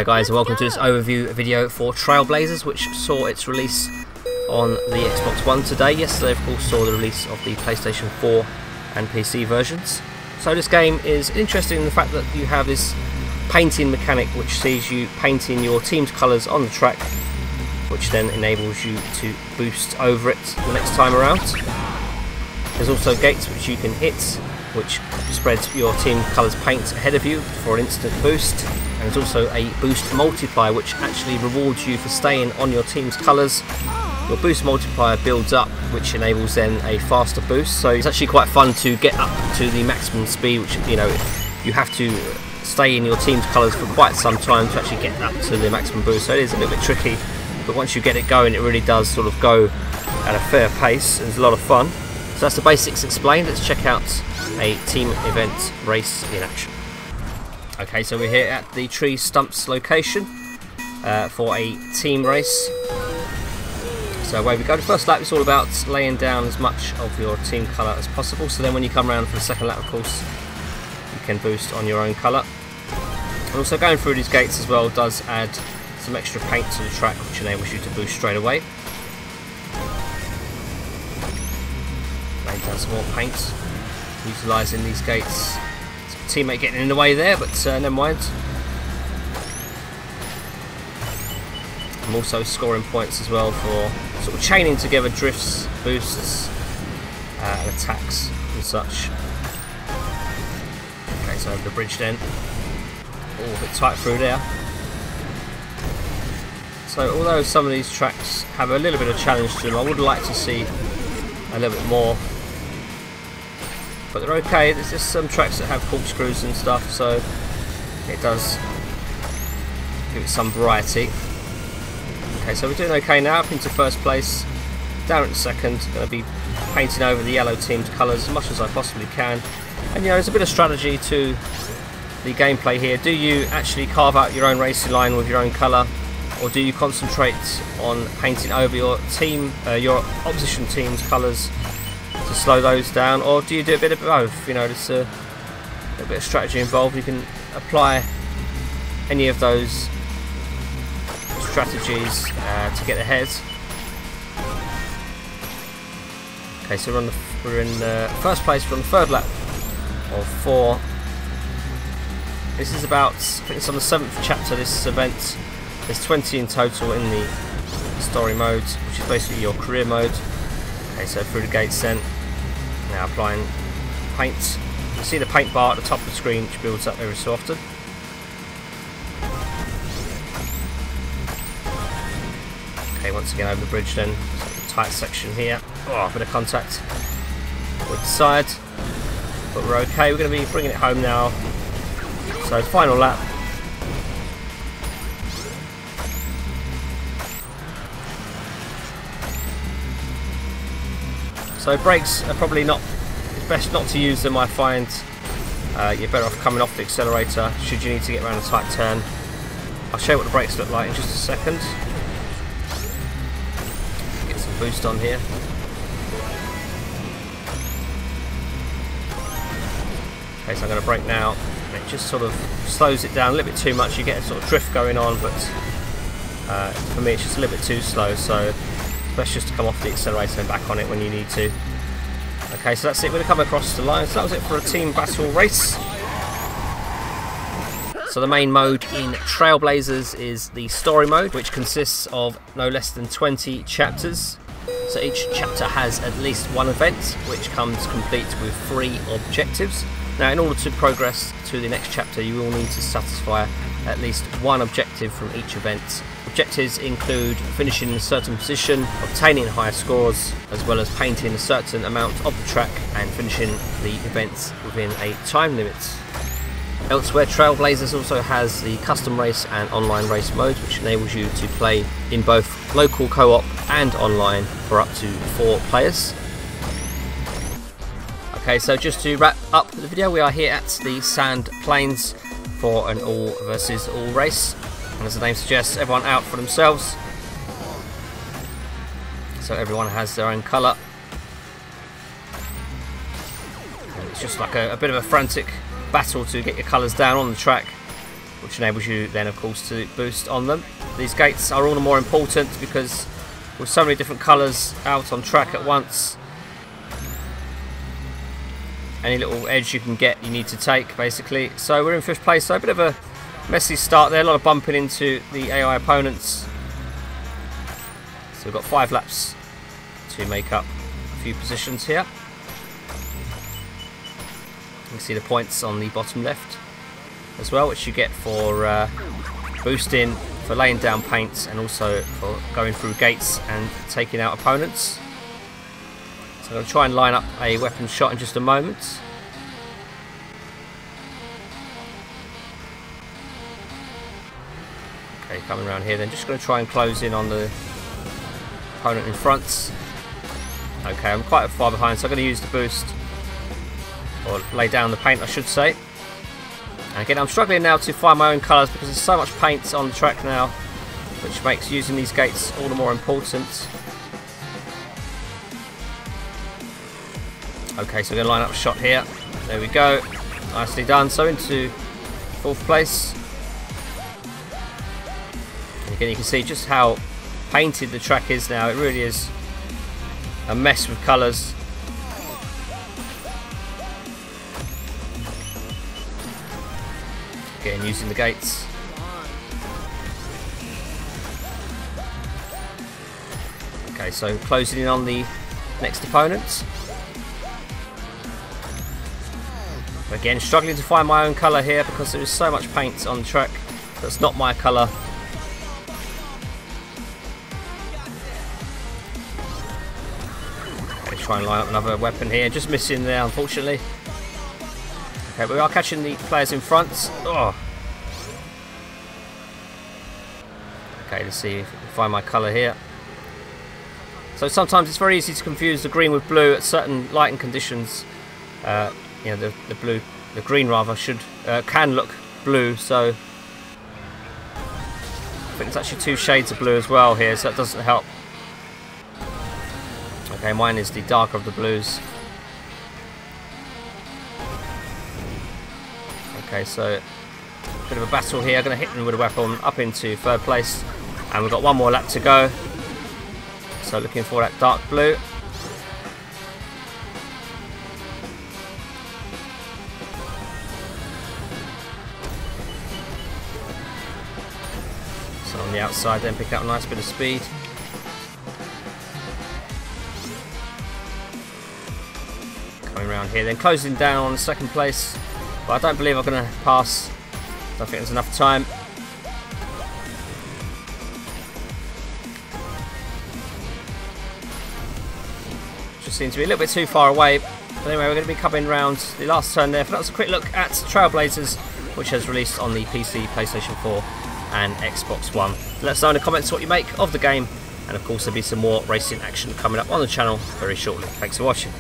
Hi guys, and welcome to this overview video for Trailblazers, which saw its release on the Xbox One today. Yesterday, of course, saw the release of the PlayStation 4 and PC versions. So this game is interesting in the fact that you have this painting mechanic which sees you painting your team's colours on the track, which then enables you to boost over it the next time around. There's also gates which you can hit, which spreads your team colours paint ahead of you for an instant boost. And there's also a boost multiplier which actually rewards you for staying on your team's colours. Your boost multiplier builds up, which enables then a faster boost. So it's actually quite fun to get up to the maximum speed, which, you know, you have to stay in your team's colours for quite some time to actually get up to the maximum boost. So it is a little bit tricky, but once you get it going, it really does sort of go at a fair pace. It's a lot of fun. So that's the basics explained. Let's check out a team event race in action. Okay, so we're here at the tree stumps location for a team race. So away we go. The first lap is all about laying down as much of your team colour as possible, so then when you come around for the second lap, of course, you can boost on your own colour. And also going through these gates as well does add some extra paint to the track, which enables you to boost straight away. Laying down some more paint, utilising these gates. Teammate getting in the way there, but never mind. I'm also scoring points as well for sort of chaining together drifts, boosts, and attacks and such. Okay, so over the bridge then. Oh, a bit tight through there. So although some of these tracks have a little bit of challenge to them, I would like to see a little bit more. But they're okay. There's just some tracks that have corkscrews and stuff, so it does give it some variety. Okay, so we're doing okay now, up into first place, down at second. Going to be painting over the yellow team's colours as much as I possibly can. And you know, there's a bit of strategy to the gameplay here. Do you actually carve out your own racing line with your own colour, or do you concentrate on painting over your team, your opposition team's colours, to slow those down, or do you do a bit of both? You know, there's a bit of strategy involved. You can apply any of those strategies to get ahead. Okay, so we're in first place. We're on the third lap of 4. This is about, I think it's on the 7th chapter, this event. There's 20 in total in the story mode, which is basically your career mode. Okay, so through the gates then, now applying paint. You can see the paint bar at the top of the screen, which builds up every so often. Okay, once again over the bridge then, so tight section here. Oh, a bit of contact with the side, but we're okay. We're going to be bringing it home now. So final lap. So brakes are probably not, it's best not to use them, I find. You're better off coming off the accelerator should you need to get around a tight turn. I'll show you what the brakes look like in just a second. Get some boost on here. Okay, so I'm going to brake now. It just sort of slows it down a little bit too much. You get a sort of drift going on, but for me it's just a little bit too slow, so best just to come off the accelerator and back on it when you need to. Okay, so that's it. We're going to come across the line. So that was it for a team battle race. So the main mode in Trailblazers is the story mode, which consists of no less than 20 chapters. So each chapter has at least one event, which comes complete with 3 objectives. Now, in order to progress to the next chapter, you will need to satisfy at least one objective from each event. Objectives include finishing in a certain position, obtaining high scores, as well as painting a certain amount of the track and finishing the events within a time limit. Elsewhere, Trailblazers also has the custom race and online race modes, which enables you to play in both local co-op and online for up to 4 players. Okay, so just to wrap up the video, we are here at the Sand Plains for an all versus all race. And as the name suggests, everyone out for themselves. So everyone has their own colour. And it's just like a bit of a frantic battle to get your colours down on the track. which enables you then of course to boost on them. These gates are all the more important because with so many different colours out on track at once, any little edge you can get you need to take basically. So we're in 5th place, so a bit of a messy start there, a lot of bumping into the AI opponents. So we've got 5 laps to make up a few positions here. You can see the points on the bottom left as well, which you get for boosting, for laying down paint, and also for going through gates and taking out opponents. So I'm going to try and line up a weapon shot in just a moment. Okay, coming around here then, just going to try and close in on the opponent in front. Okay, I'm quite far behind, so I'm going to use the boost, or lay down the paint I should say. And again, I'm struggling now to find my own colours because there's so much paint on the track now, which makes using these gates all the more important. Okay, so we're going to line up a shot here. There we go. Nicely done. So into 4th place. And again, you can see just how painted the track is now. It really is a mess with colours. Again, using the gates. Okay, so closing in on the next opponent. Again, struggling to find my own colour here because there is so much paint on the track that's not my colour. Okay, try and line up another weapon here. Just missing there, unfortunately. Okay, but we are catching the players in front. Oh. Okay, let's see if we can find my colour here. So sometimes it's very easy to confuse the green with blue at certain lighting conditions. You know, the green rather can look blue. So I think it's actually 2 shades of blue as well here, so that doesn't help. Okay, mine is the darker of the blues. Okay, so a bit of a battle here. I'm going to hit them with a weapon up into 3rd place, and we've got 1 more lap to go. So looking for that dark blue. So on the outside then, pick up a nice bit of speed. Coming around here then, closing down on the 2nd place. But I don't believe I'm going to pass. I don't think there's enough time. Just seems to be a little bit too far away. But anyway, we're going to be coming round the last turn there. But that was a quick look at Trailblazers, which has released on the PC, PlayStation 4 and Xbox One. Let us know in the comments what you make of the game. And of course there'll be some more racing action coming up on the channel very shortly. Thanks for watching.